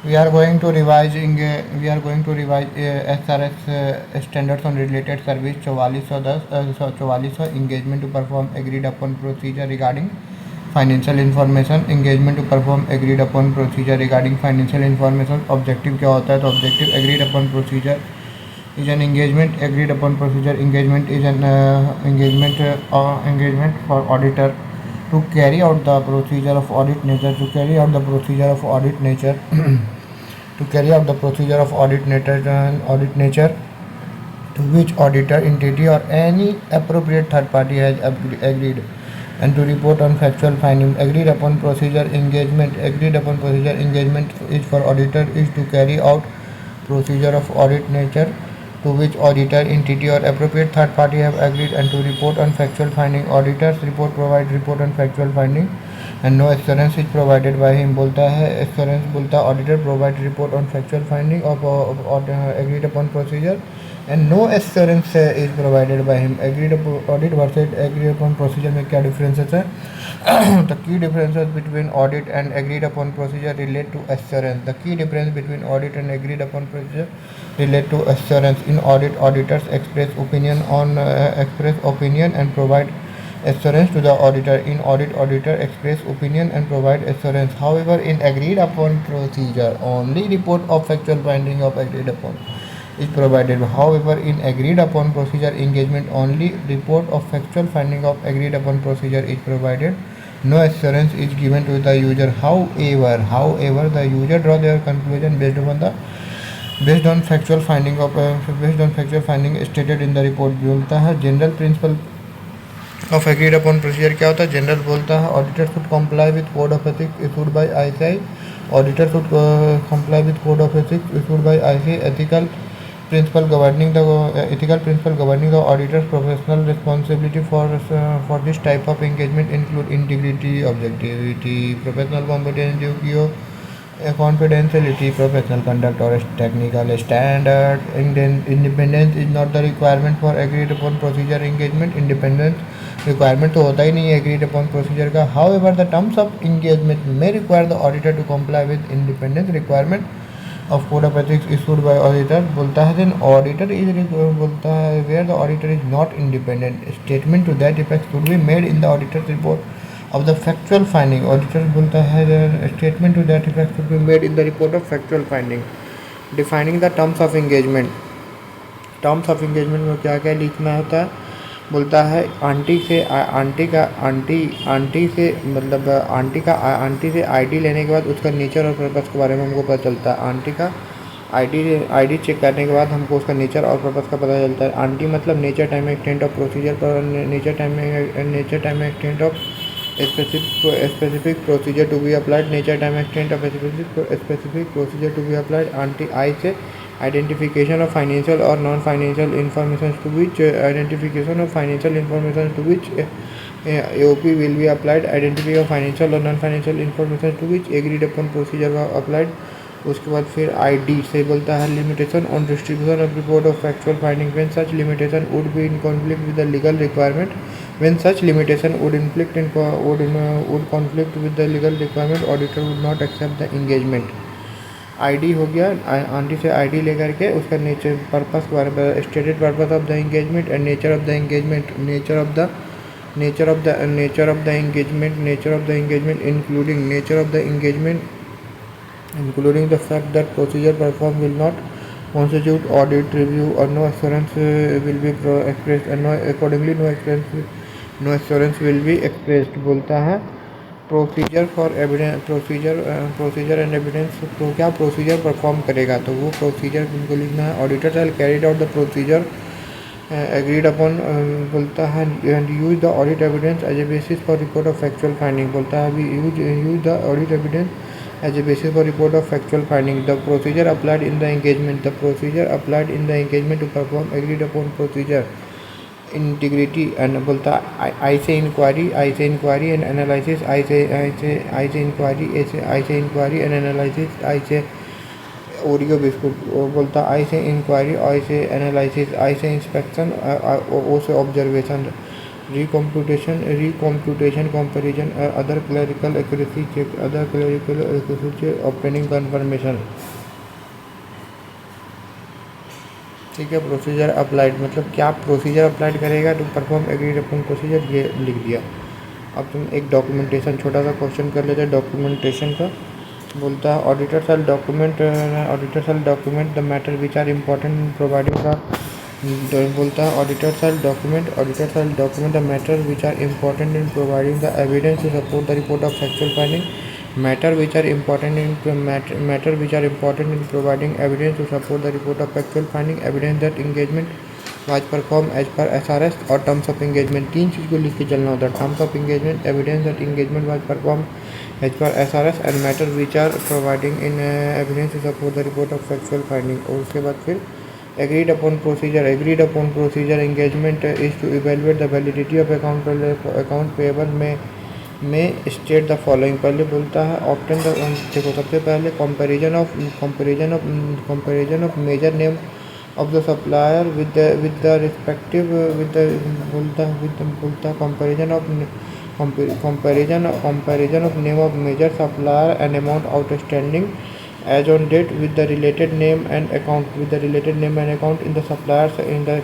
We are going to revise SRS standards on related service 4410 engagement to perform agreed upon procedure regarding financial information engagement to perform agreed upon procedure regarding financial information. Objective क्या होता है? तो objective agreed upon procedure is an engagement. Agreed upon procedure engagement is an engagement for auditor to carry out the procedure of audit nature to carry out the procedure of audit nature to carry out the procedure of audit nature to which auditor entity or any appropriate third party has agreed, and to report on factual finding. Agreed upon procedure engagement is for auditor is to carry out procedure of audit nature to which auditor entity or appropriate third party have agreed, and to report on factual finding. Auditors report on factual finding and no assurance is provided by him. बोलता है assurance बोलता है auditor provide report on factual finding of agreed upon procedure and no assurance is provided by him. Agreed upon audit versus agreed upon procedure में क्या differences है? The key differences between audit and agreed upon procedure relate to assurance. The key difference between audit and agreed upon procedure relate to assurance. In audit, auditors express opinion and provide assurance to the auditor. In audit, auditor express opinion and provide assurance. However, in agreed upon procedure, only report of factual finding of agreed upon is provided. However, in agreed upon procedure engagement, only report of factual finding of agreed upon procedure is provided. No assurance is given to the user. However, the user draw their conclusion based on factual finding stated in the report. बोलता है general principle of agreed upon procedure क्या होता है? General बोलता है auditor should comply with code of ethics issued by ICI. Auditor should comply with code of ethics issued by ICI. Ethical principle governing the auditor's professional responsibility for this type of engagement include integrity, objectivity, professional competence, duty, confidentiality, professional conduct or technical standard. Independence is not the requirement for agreed upon procedure engagement. Independence requirement तो होता ही नहीं है agreed upon procedure का. However, the terms of engagement may require the auditor to comply with independence requirement of code of ethics issued by auditor. बोलता है then auditor is बोलता है where the auditor is not independent. Statement to that effect should be made in the auditor's report of the factual finding. Auditor बोलता है statement to that effect should be made in the report of factual finding. Defining the terms of engagement. Terms of engagement में क्या क्या लिखना होता है? बोलता है आंटी से आईडी लेने के बाद उसका नेचर और पर्पस के बारे में हमको पता चलता है. आंटी का आईडी चेक करने के बाद हमको उसका नेचर और पर्पस का पता चलता है. आंटी मतलब nature time extent of procedure पर nature time extent of specific procedure to be applied. Nature time extent of specific procedure to be applied. आंटी I say identification of financial or non-financial information to which AOP will be applied. Identity of financial or non-financial information to which agreed upon procedure was applied. उसके बाद फिर ID से बोलता है limitation on distribution of report of factual finding when such limitation would be in conflict with the legal requirement. When such limitation would conflict with the legal requirement, auditor would not accept the engagement. ID हो गया. Aunty से ID लेकर के उसका nature purpose के बारे में stated purpose of the engagement and nature of the engagement including the fact that procedure perform will not constitute audit review or no assurance will be expressed and no assurance will be expressed. बोलता है procedure for evidence procedure and evidence. तो क्या procedure perform करेगा? तो वो procedure उनको लिखना है. Auditor shall carried out the procedure agreed upon. बोलता है and use the audit evidence as a basis for report of factual finding. बोलता है use the audit evidence as a basis for report of factual finding. The procedure applied in the engagement to perform agreed upon procedure. Integrity and बोलता I से inquiry and analysis. I से inquiry and analysis. I से Oreo biscuit. बोलता I से inquiry, I से analysis, I से inspection, O से observation. recomputation, comparison, other clerical accuracy check, obtaining confirmation. ठीक है, प्रोसीजर अप्लाइड मतलब क्या प्रोसीजर अप्लाइड करेगा to perform agreed upon procedure, ये लिख दिया। अब तुम एक डॉक्यूमेंटेशन छोटा सा क्वेश्चन कर लेते हैं डॉक्यूमेंटेशन का। बोलता है auditor shall document the matter which are important in providing the, बोलता है auditor shall document the matter which are important in providing the evidence to support the report of factual finding, matter which are important in providing evidence to support the report of factual finding, evidence that engagement was performed as per SRS और terms of engagement। तीन चीज़ को लिख के चलना होता है, terms of engagement, evidence that engagement was performed as per SRS and matter which are providing in evidence to support the report of factual finding। और उसके बाद फिर agreed upon procedure engagement is to evaluate the validity of account payable में state the following. पहले बोलता है obtain the, देखो सबसे पहले comparison of major name of the supplier with the respective बोलता comparison of name of major supplier and amount outstanding as on date with the related name and account in the suppliers in the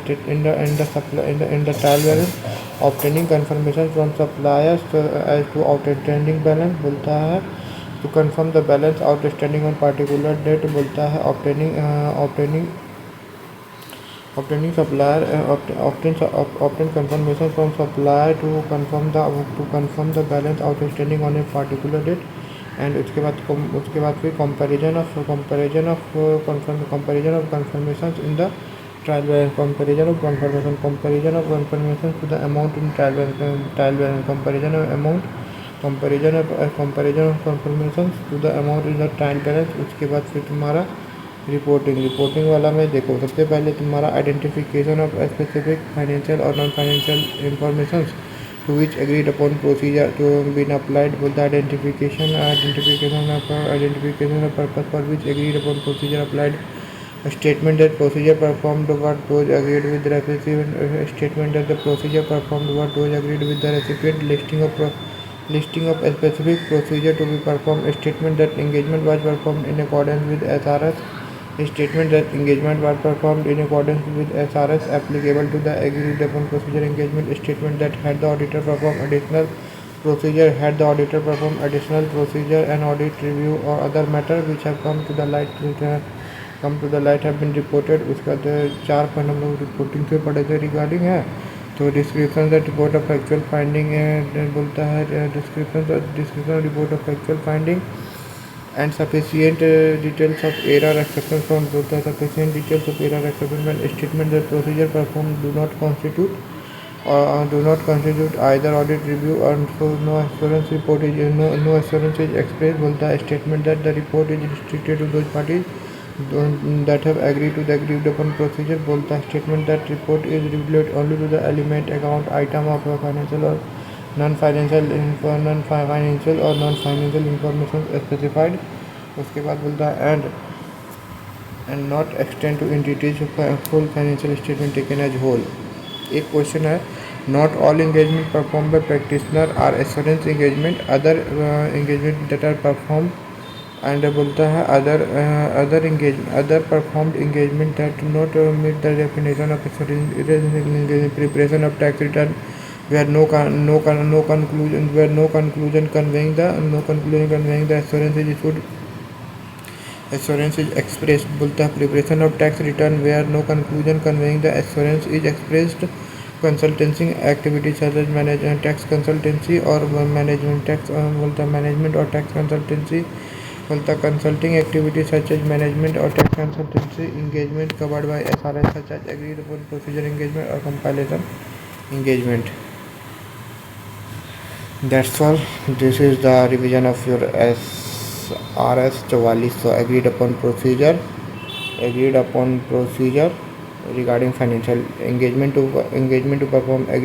trial balance, obtaining confirmation from suppliers as to outstanding balance। बोलता है to confirm the balance outstanding on particular date। बोलता है obtaining supplier obtain confirmation from supplier to confirm the balance outstanding on a particular date। And उसके बाद फिर comparison of confirmation in the trial balance, comparison of confirmation to the amount in trial balance, comparison of confirmation to the amount in the trial balance. उसके बाद फिर तुम्हारा reporting वाला में देखो सबसे पहले तुम्हारा आइडेंटिफिकेशन ऑफ स्पेसिफिक फाइनेंशियल और non financial information to which agreed upon procedure to been applied with the identification of purpose for which agreed upon procedure applied, a statement that procedure performed what those agreed with the recipient, a statement that the procedure performed what those agreed with the recipient, listing of a specific procedure to be performed, a statement that engagement was performed in accordance with SRS, a statement that engagement was performed in accordance with SRS applicable to the agreed upon procedure engagement, a statement that had the auditor perform additional procedure and audit review or other matter which have come to the light have been reported। उसका 4 point हम लोग reporting से पढ़े थे regarding है। तो description the report of factual finding बोलता है description report of factual finding and sufficient details of error exception from sufficient details of error exception when statement that procedure performed do not constitute either audit review and so no assurance is expressed। बोलता है statement that the report is restricted to those parties that have agreed to the agreed upon procedure। बोलता है statement that report is revealed only to the element account item of financial or non-financial information specified। उसके बाद बोलता है and not extend to entities full financial statement taken as whole। एक question है not all engagement performed by practitioner are assurance engagement, other engagement that are performed and बोलता है other performed engagement that do not meet the definition of assurance engagement, preparation of tax return where no conclusion conveying the assurance is expressed। बोलता है preparation of tax return where no conclusion conveying the assurance is expressed, consultancy activities such as tax consultancy or management tax बोलता है management और tax consultancy, बोलता है consulting activities such as management or tax consultancy engagement covered by SRS such as agreed upon procedure engagement or compilation engagement। That's all. This is the revision of your SRS 44। So agreed upon procedure regarding financial engagement to perform